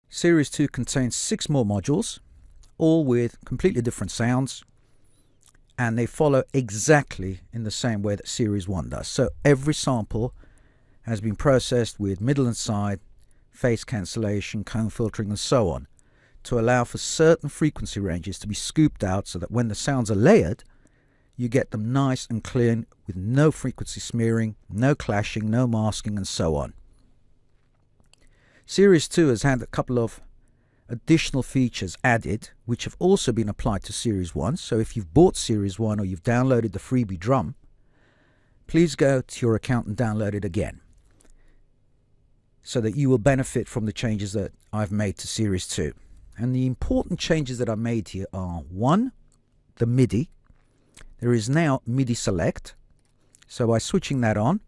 Series 2 contains 6 more modules, all with completely different sounds, and they follow exactly in the same way that Series 1 does. So every sample has been processed with middle and side, phase cancellation, cone filtering, and so on, to allow for certain frequency ranges to be scooped out so that when the sounds are layered, you get them nice and clean with no frequency smearing, no clashing, no masking, and so on. Series 2 has had a couple of additional features added, which have also been applied to Series 1. So if you've bought Series 1 or you've downloaded the freebie drum, please go to your account and download it again, so that you will benefit from the changes that I've made to Series 2. And the important changes that I made here are: 1, the MIDI. There is now MIDI select. So by switching that on,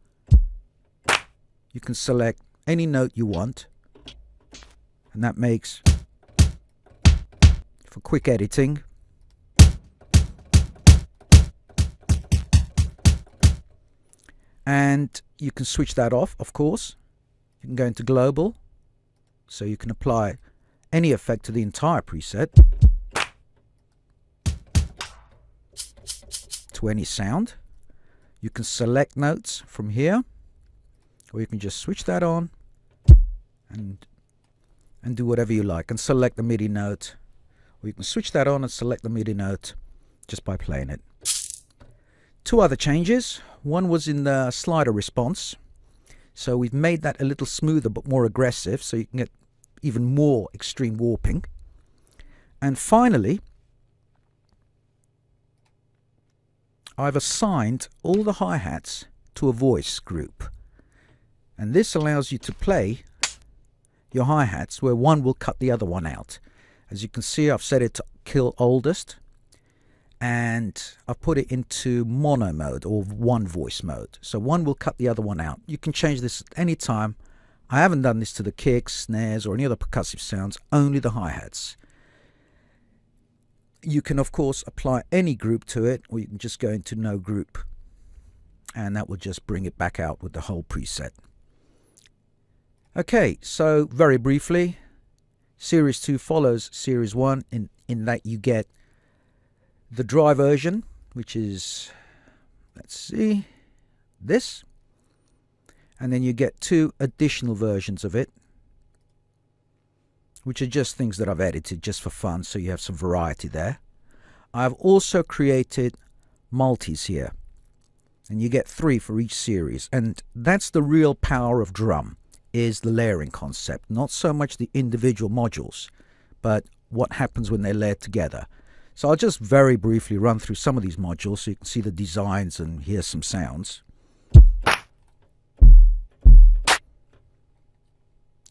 you can select any note you want, and that makes for quick editing. And you can switch that off, of course. You can go into global, so you can apply any effect to the entire preset, to any sound. You can select notes from here, or you can just switch that on and do whatever you like and select the MIDI note, or you can switch that on and select the MIDI note just by playing it. 2 other changes. One was in the slider response. So we've made that a little smoother but more aggressive, so you can get even more extreme warping. And finally, I've assigned all the hi-hats to a voice group. And this allows you to play your hi-hats where one will cut the other one out. As you can see, I've set it to kill oldest, and I've put it into mono mode, or one voice mode. So one will cut the other one out. You can change this at any time. I haven't done this to the kicks, snares, or any other percussive sounds, only the hi-hats. You can, of course, apply any group to it, or you can just go into no group, and that will just bring it back out with the whole preset. Okay, so very briefly, Series 2 follows Series 1 in that you get the dry version, which is, let's see, this. And then you get 2 additional versions of it, which are just things that I've edited just for fun, so you have some variety there. I've also created multis here, and you get 3 for each series. And that's the real power of drum, is the layering concept. Not so much the individual modules, but what happens when they're layered together. So I'll just very briefly run through some of these modules so you can see the designs and hear some sounds.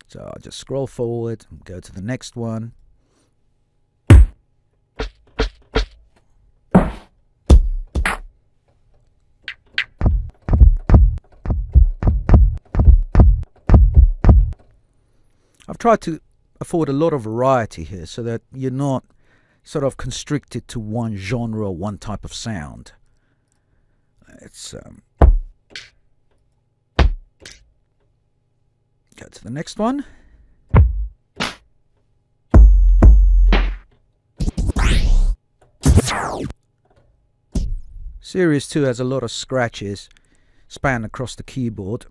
So I'll just scroll forward and go to the next one. I've tried to afford a lot of variety here so that you're not sort of constricted to one genre or one type of sound. Let's go to the next one. Series 2 has a lot of scratches span across the keyboard.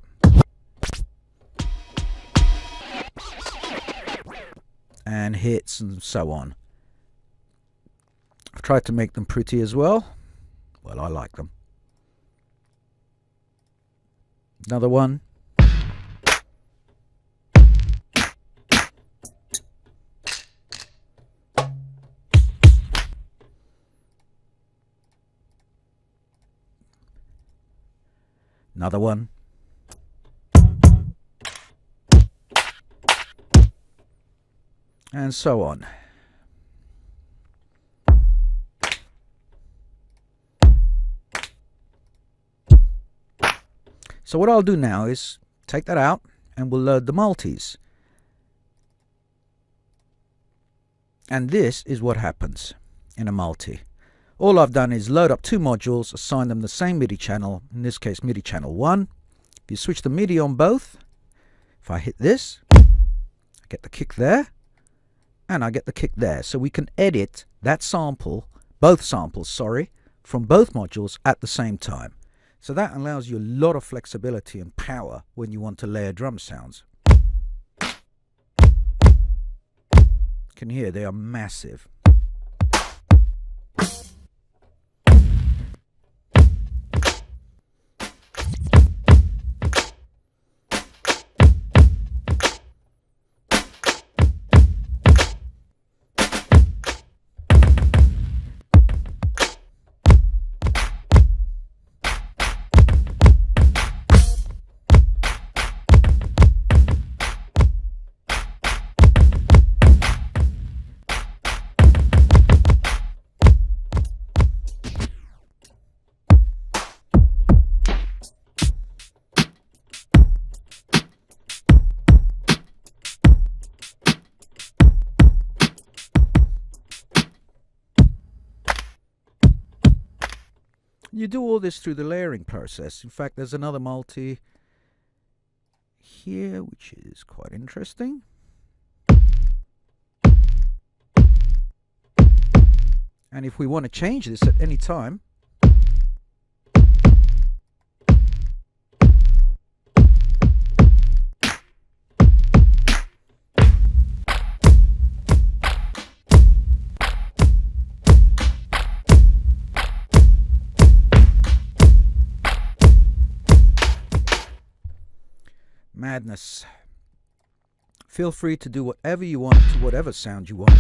And hits and so on. I've tried to make them pretty as well. Well, I like them. Another one. Another one. And so on. So what I'll do now is take that out and we'll load the multis. And this is what happens in a multi. All I've done is load up 2 modules, assign them the same MIDI channel, in this case MIDI channel 1. If you switch the MIDI on both, if I hit this, I get the kick there. and I get the kick there. So we can edit that sample, both samples, sorry, from both modules at the same time. So that allows you a lot of flexibility and power when you want to layer drum sounds. You can hear they are massive. You do all this through the layering process. In fact, there's another multi here, which is quite interesting. And if we want to change this at any time, madness. Feel free to do whatever you want to whatever sound you want.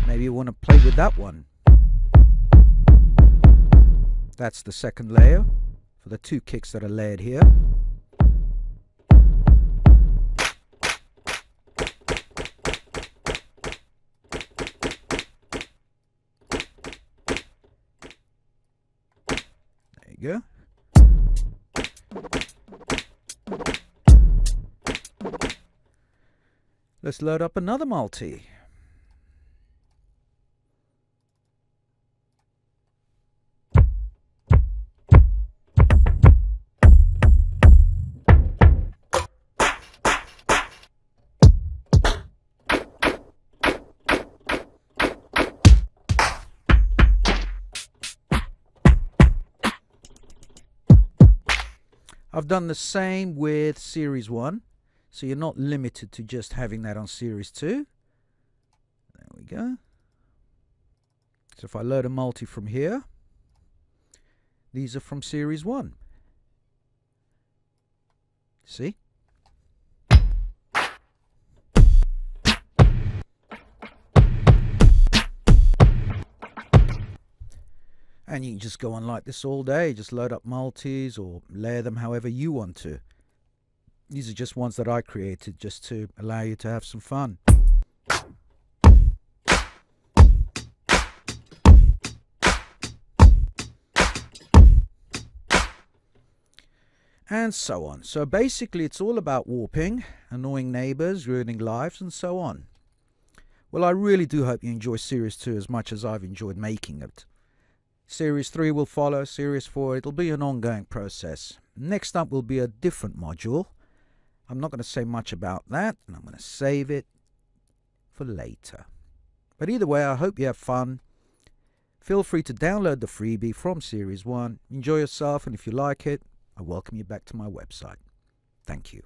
Maybe you want to play with that one. That's the second layer for the two kicks that are layered here. There you go. Let's load up another multi. I've done the same with Series 1. So you're not limited to just having that on Series 2. There we go. So if I load a multi from here, these are from Series 1. See? And you can just go on like this all day. Just load up multis or layer them however you want to. These are just ones that I created just to allow you to have some fun. And so on. So basically it's all about warping, annoying neighbors, ruining lives, and so on. Well, I really do hope you enjoy Series 2 as much as I've enjoyed making it. Series 3 will follow, Series 4, it'll be an ongoing process. Next up will be a different module. I'm not going to say much about that, and I'm going to save it for later. But either way, I hope you have fun. Feel free to download the freebie from Series 1. Enjoy yourself, and if you like it, I welcome you back to my website. Thank you.